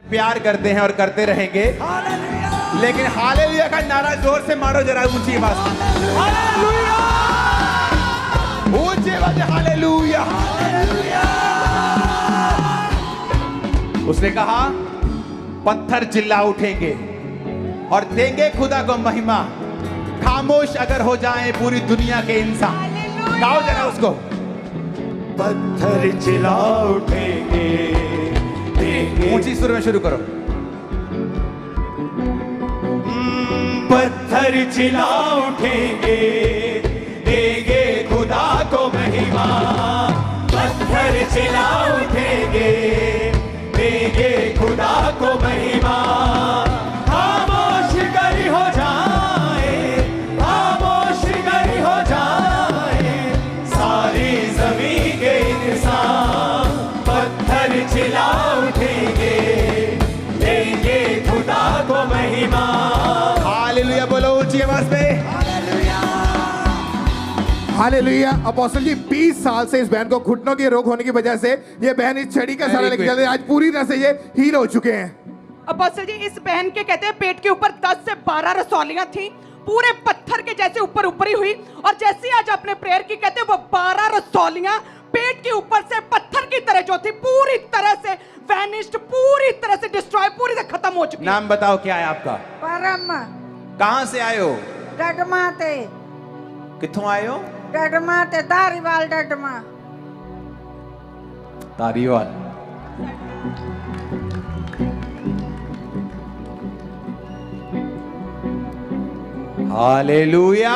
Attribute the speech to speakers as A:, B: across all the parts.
A: प्यार करते हैं और करते रहेंगे, लेकिन हालेलुया का नारा जोर से मारो जरा ऊंची आवाज में। ऊंची आवाज में हालेलुया। उसने कहा पत्थर चिल्ला उठेंगे और देंगे खुदा को महिमा, खामोश अगर हो जाएं पूरी दुनिया के इंसान। गाओ जरा उसको।
B: पत्थर चिल्ला उठेंगे,
A: ऊंची सुर में शुरू करो।
B: पत्थर चिल्ला उठेंगे, देंगे खुदा को महिमा। पत्थर चिल्ला उठेंगे, देंगे खुदा को महिमा। खामोश गरी हो जाए, खामोश गरी हो जाए सारी जमीन के इंसान। पत्थर चिल्ला उठेंगे, देंगे खुदा को महिमा।
A: हालेलुया बोलो ऊंची आवाज में।
C: हालेलुया। अपोस्टल जी 20 साल से इस बहन को घुटनों के रोग होने की वजह से ये बहन इस छड़ी का सहारा लेके चल रही है। आज पूरी तरह से ये हील हो चुके हैं।
D: अपोस्टल जी इस बहन के कहते हैं पेट के ऊपर 10 से 12 रसौलियां थी, पूरे पत्थर के जैसे ऊपर ऊपर ही हुई, और जैसे आज आपने प्रेयर की कहते हैं वो 12 रसौलियां पेट के ऊपर से पत्थर की तरह जो थी पूरी तरह से वैनिश्ड, पूरी तरह से डिस्ट्रॉय, पूरी तरह खत्म हो चुकी।
A: नाम बताओ क्या है आपका?
E: परम
A: कहां से आए हो?
E: डडमा ते
A: कित्थों आए हो?
E: डडमा ते धारीवाल डडमा।
A: धारीवाल। हालेलुया।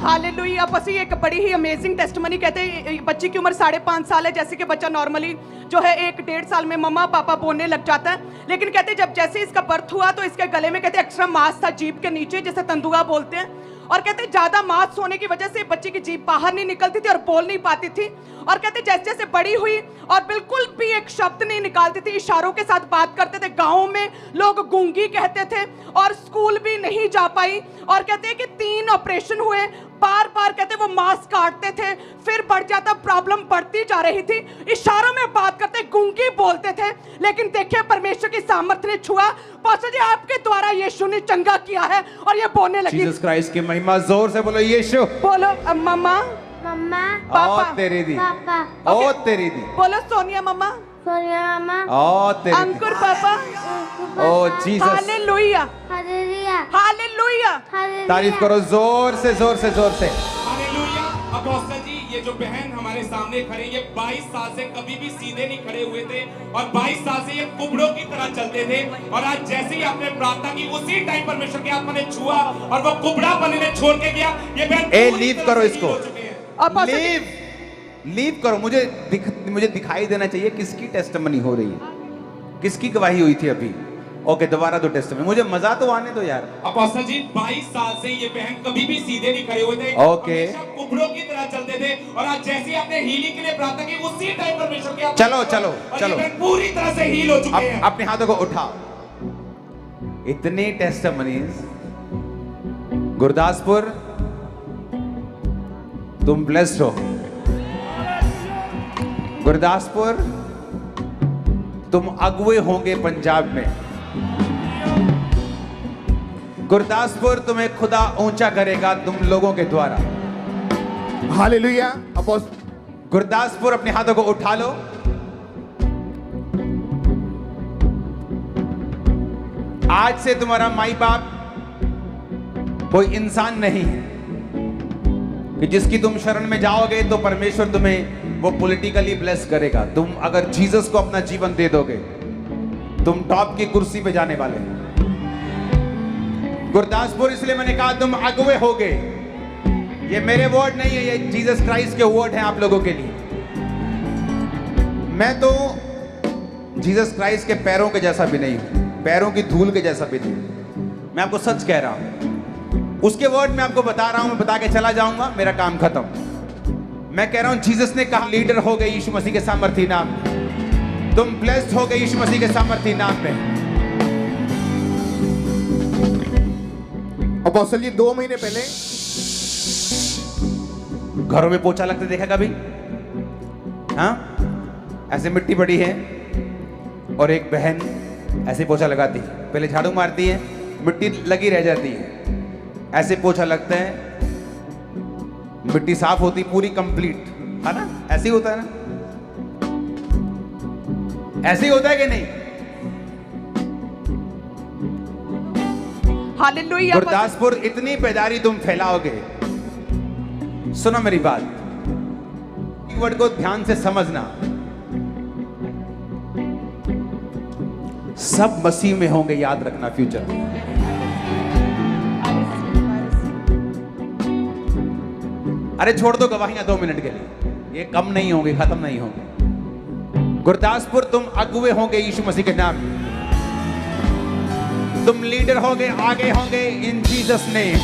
D: हालेलुया। बस ये एक बड़ी ही अमेजिंग टेस्टमनी। कहते हैं बच्ची की उम्र 5.5 साल है, जैसे कि बच्चा नॉर्मली जो है 1-1.5 साल में मम्मा पापा बोलने लग जाता है, लेकिन कहते हैं जब जैसे इसका बर्थ हुआ तो इसके गले में कहते हैं एक्स्ट्रा मांस था जीभ के नीचे, जिसे तंदुआ बोलते हैं, और कहते हैं ज्यादा मांस होने की वजह से बच्ची की जीभ बाहर नहीं निकलती थी और बोल नहीं पाती थी। और कहते जैसे जैसे बड़ी हुई और बिल्कुल भी एक शब्द नहीं निकालती थी, इशारों के साथ बात करते थे, गाँव में लोग गूंगी कहते थे, और स्कूल भी नहीं जा पाई। और कहते हैं कि 3 ऑपरेशन हुए, बार बार कहते वो मांस काटते थे, फिर बढ़ जाता, प्रॉब्लम बढ़ती जा रही थी, इशारों में बात करते, गूंगी बोलते थे, लेकिन देखिए परमेश्वर की सामर्थ्य ने छुआ। पास्टर जी आपके द्वारा यीशु ने चंगा किया है और ये बोलने लगी।
A: जीसस क्राइस्ट की महिमा। जोर से बोलो यीशु।
D: बोलो मम्मा,
F: मम्मा,
A: ओ तेरी दी,
F: पापा,
A: ओ तेरी दी।
D: बोलो सोनिया मम्मा,
F: सोनिया मामा,
A: ओ तेरी दी।
D: अंकुर पापा।
A: ओ Jesus.
D: Hallelujah,
F: hallelujah,
D: hallelujah.
F: Hallelujah.
A: तारीफ करो जोर से, जोर से, जोर से।
G: हालेलुया। अपोस्टल जी ये जो बहन हमारे सामने खड़े, ये 22 साल से कभी भी सीधे नहीं खड़े हुए थे और 22 साल से ये कुबड़ों की तरह चलते थे, और आज जैसे ही आपने प्रार्थना की उसी टाइम परमेश्वर के आत्मा ने छुआ और वो कुबड़ा बनने छोड़ के गया। ये बहन
A: ए
G: पूरी
A: लीव
G: तरह
A: करो
G: से
A: इसको।
G: heal हो चुके हैं।
A: लीव करो। मुझे दिखाई देना चाहिए किसकी टेस्टमनी हो रही है, किसकी गवाही हुई थी अभी। ओके दोबारा दो टेस्टमनी, मुझे मजा तो आने दो यार।
G: अपोस्टल जी 22 साल से ये बहन कभी भी सीधे नहीं खड़े हुए थे,
A: ओके।
G: हमेशा कुबड़ों की तरह चलते थे, और आज जैसे ही आपने हीलिंग के लिए प्रार्थना की उसी टाइम परमेश्वर के आत्मा
A: चलो चलो
G: और
A: चलो,
G: ये बहन पूरी तरह से हील हो चुके हैं।
A: अपने हाथों को उठाओ। इतनी टेस्टमनीज। गुरदासपुर तुम ब्लेस्ड हो। गुरदासपुर तुम अगुए होंगे पंजाब में। गुरदासपुर तुम्हें खुदा ऊंचा करेगा तुम लोगों के द्वारा।
C: हालेलुया। अपोस्टल
A: गुरदासपुर अपने हाथों को उठा लो। आज से तुम्हारा माई बाप कोई इंसान नहीं है कि जिसकी तुम शरण में जाओगे तो परमेश्वर तुम्हें वो पॉलिटिकली ब्लेस करेगा। तुम अगर जीसस को अपना जीवन दे दोगे तुम टॉप की कुर्सी पे जाने वाले हो। गुरदासपुर इसलिए मैंने कहा तुम अगुए होगे। ये मेरे वर्ड नहीं है, ये जीसस क्राइस्ट के वर्ड हैं आप लोगों के लिए। मैं तो जीसस क्राइस्ट के पैरों के जैसा भी नहीं हूं, पैरों की धूल के जैसा भी नहीं हूं। मैं आपको सच कह रहा हूं, उसके वर्ड में आपको बता रहा हूं, मैं बता के चला जाऊंगा, मेरा काम खत्म। मैं कह रहा हूं जीसस ने कहा लीडर हो गए यीशु मसीह के सामर्थी नाम में। तुम ब्लेस्ड हो गए यीशु मसीह के सामर्थी नाम में।
C: अपोस्टल जी 2 महीने पहले
A: घरों में पोछा लगते देखा कभी? हाँ, ऐसे मिट्टी पड़ी है, और एक बहन ऐसे पोछा लगाती है, पहले झाड़ू मारती है, मिट्टी लगी रह जाती है, ऐसे पोछा लगता है, मिट्टी साफ होती पूरी कंप्लीट, है ना? ऐसे ही होता है ना? ऐसे ही होता है कि नहीं?
D: हालेलुया।
A: गुरदासपुर इतनी पैदारी तुम फैलाओगे। सुनो मेरी बात, वर्ड को ध्यान से समझना। सब मसीह में होंगे, याद रखना फ्यूचर। अरे छोड़ दो गवाहियां 2 मिनट के लिए, ये कम नहीं होंगे, खत्म नहीं होंगे। गुरदासपुर तुम अगुवे होंगे यीशु मसीह के नाम में, तुम लीडर होंगे, आगे होंगे इन जीसस नेम।